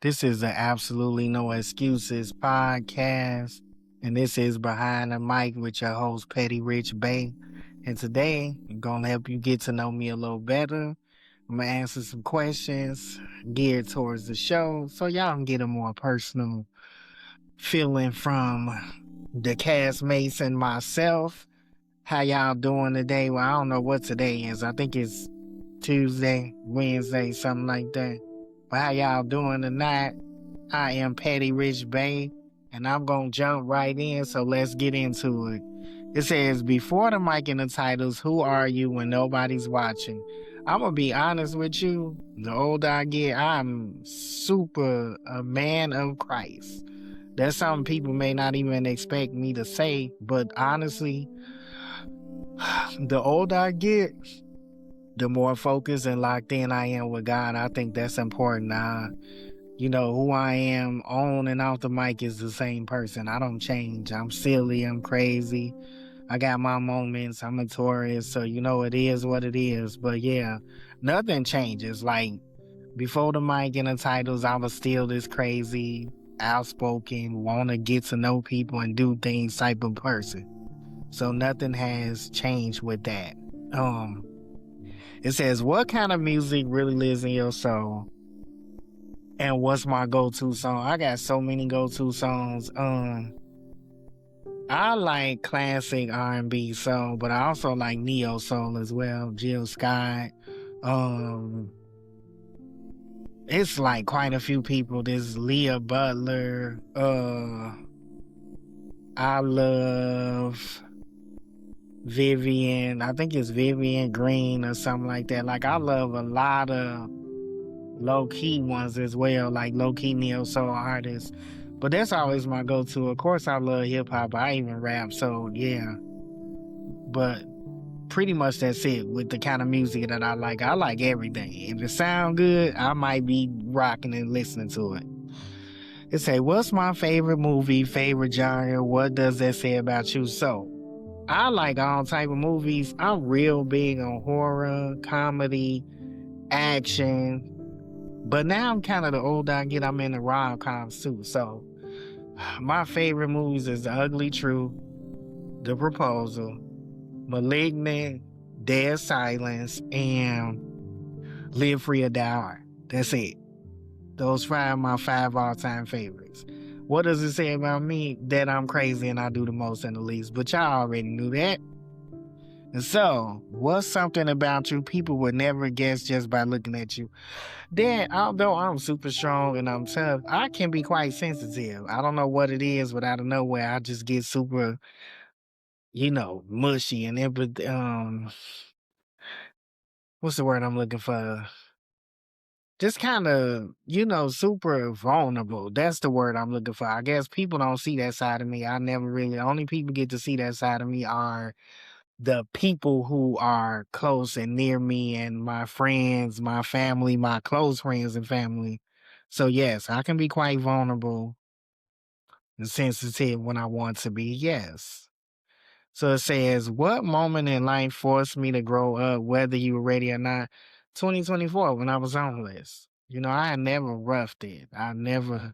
This is the Absolutely No Excuses podcast, and this is Behind the Mic with your host, Petty Rich-Bey. And today, I'm going to help you get to know me a little better. I'm going to answer some questions geared towards the show so y'all can get a more personal feeling from the castmates and myself. How y'all doing today? Well, I don't know what today is. I think it's Tuesday, Wednesday, something like that. But how y'all doing tonight? I am Petty Rich-Bey, and I'm gonna jump right in, so let's get into it. It says, before the mic and the titles, who are you when nobody's watching? I'm gonna be honest with you, the older I get, I'm super a man of Christ. That's something people may not even expect me to say, but honestly, the older I get, the more focused and locked in I am with God. I think that's important. Who I am on and off the mic is the same person. I don't change. I'm silly. I'm crazy. I got my moments. I'm notorious. So, it is what it is. But yeah, nothing changes. Like before the mic and the titles, I was still this crazy, outspoken, want to get to know people and do things type of person. So nothing has changed with that. It says, what kind of music really lives in your soul? And what's my go-to song? I got so many go-to songs. I like classic R&B soul, but I also like neo soul as well. Jill Scott. Um, it's like quite a few people. There's Leah Butler. I love Vivian. I think it's Vivian Green or something like that. Like I love a lot of low-key ones as well, like low-key neo-soul artists. But that's always my go-to. Of course, I love hip-hop. I even rap, so yeah. But pretty much that's it with the kind of music that I like. I like everything. If it sound good, I might be rocking and listening to it. It say, what's my favorite movie, favorite genre? What does that say about you? So, I like all type of movies. I'm real big on horror, comedy, action. But now I'm kind of the older I get, I'm into rom-coms too. So my favorite movies is The Ugly Truth, The Proposal, Malignant, Dead Silence, and Live Free or Die Hard. That's it. Those five my five all-time favorites. What does it say about me? That I'm crazy and I do the most and the least. But y'all already knew that. And so, what's something about you people would never guess just by looking at you? Then, although I'm super strong and I'm tough, I can be quite sensitive. I don't know what it is, but out of nowhere, I just get super, mushy and what's the word I'm looking for? Just kind of, super vulnerable. That's the word I'm looking for. I guess people don't see that side of me. I never really, only people get to see that side of me are the people who are close and near me and my friends, my family, my close friends and family. So yes, I can be quite vulnerable and sensitive when I want to be. Yes. So it says, what moment in life forced me to grow up, whether you were ready or not? 2024, when I was homeless. I had never roughed it. I never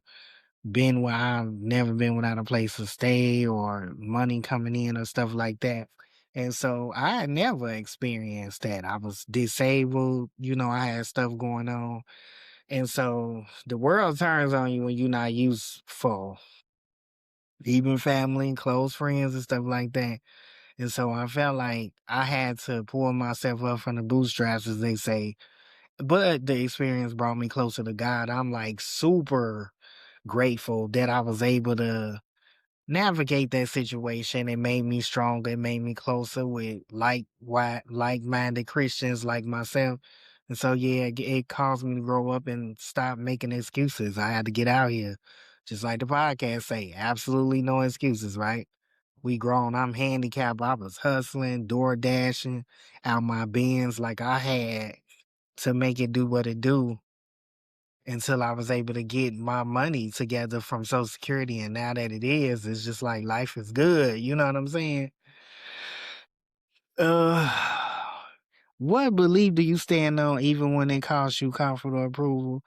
I've never been without a place to stay or money coming in or stuff like that. And so I had never experienced that. I was disabled, I had stuff going on. And so the world turns on you when you're not useful, even family, close friends, and stuff like that. And so I felt like I had to pull myself up from the bootstraps, as they say. But the experience brought me closer to God. I'm like super grateful that I was able to navigate that situation. It made me stronger. It made me closer with like-minded Christians like myself. And so, yeah, it caused me to grow up and stop making excuses. I had to get out here. Just like the podcast say, absolutely no excuses, right? We grown. I'm handicapped. I was hustling, door dashing out my bins like I had to make it do what it do until I was able to get my money together from Social Security. And now that it is, it's just like life is good. You know what I'm saying? Uh, what belief do you stand on even when it costs you comfort or approval?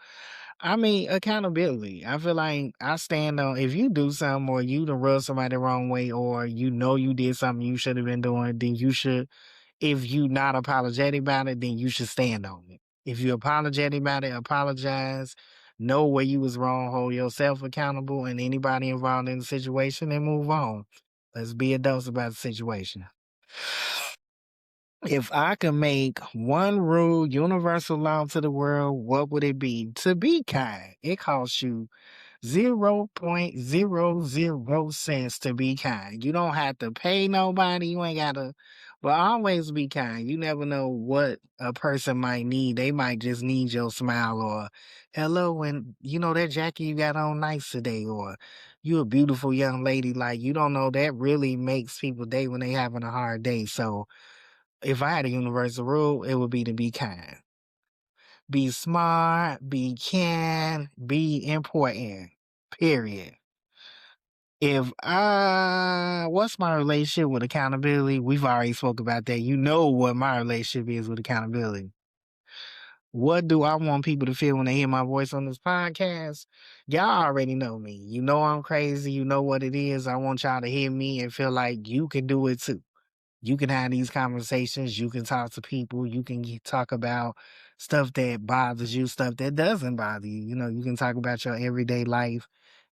I mean, accountability. I feel like I stand on if you do something or you done rub somebody the wrong way or you know you did something you should have been doing, then you should if you not apologetic about it, then you should stand on it. If you apologetic about it, apologize, know where you was wrong, hold yourself accountable and anybody involved in the situation and move on. Let's be adults about the situation. If I could make one rule, universal law to the world, what would it be? To be kind. It costs you 0.00 cents to be kind. You don't have to pay nobody. You ain't gotta, but always be kind. You never know what a person might need. They might just need your smile or hello, and you know that jacket you got on nice today, or you a beautiful young lady. Like you don't know that really makes people day when they having a hard day. So if I had a universal rule, it would be to be kind. Be smart, be kind, be important. Period. If what's my relationship with accountability? We've already spoke about that. You know what my relationship is with accountability. What do I want people to feel when they hear my voice on this podcast? Y'all already know me. You know I'm crazy. You know what it is. I want y'all to hear me and feel like you can do it too. You can have these conversations. You can talk to people. You can talk about stuff that bothers you, stuff that doesn't bother you. You know, you can talk about your everyday life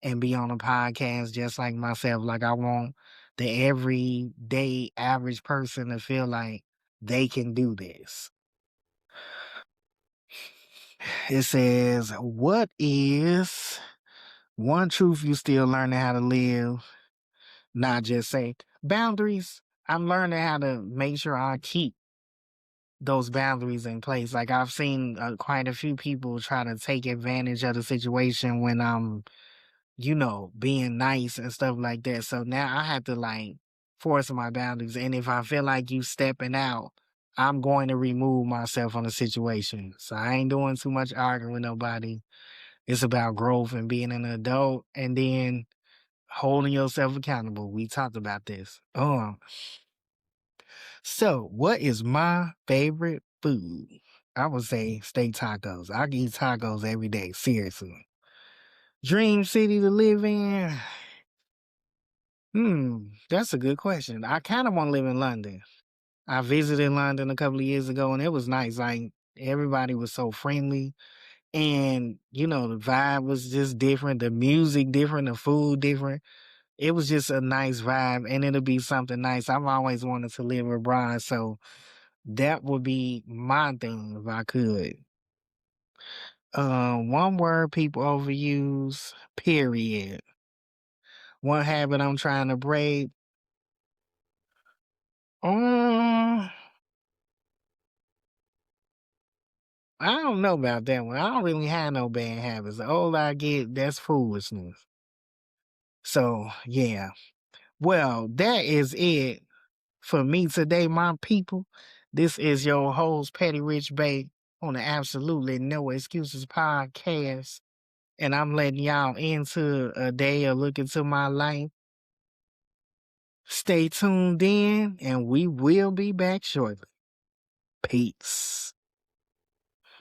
and be on a podcast just like myself. Like I want the everyday average person to feel like they can do this. It says, what is one truth you still learning how to live? Not just say boundaries. I'm learning how to make sure I keep those boundaries in place. Like I've seen quite a few people try to take advantage of the situation when I'm, you know, being nice and stuff like that. So now I have to like force my boundaries. And if I feel like you stepping out, I'm going to remove myself from the situation. So I ain't doing too much arguing with nobody. It's about growth and being an adult and then holding yourself accountable. We talked about this. So, what is my favorite food? I would say steak tacos. I can eat tacos every day, seriously. Dream city to live in? That's a good question. I kind of want to live in London. I visited London a couple of years ago and it was nice. Like, everybody was so friendly. And, you know, the vibe was just different, the music different, the food different. It was just a nice vibe and it'll be something nice. I've always wanted to live abroad, so that would be my thing if I could. One word people overuse, period. One habit I'm trying to break. Um, I don't know about that one. I don't really have no bad habits. The older I get, that's foolishness. So yeah. Well, that is it for me today, my people. This is your host, Petty Rich-Bey, on the Absolutely No Excuses podcast. And I'm letting y'all into a day or look into my life. Stay tuned in, and we will be back shortly. Peace.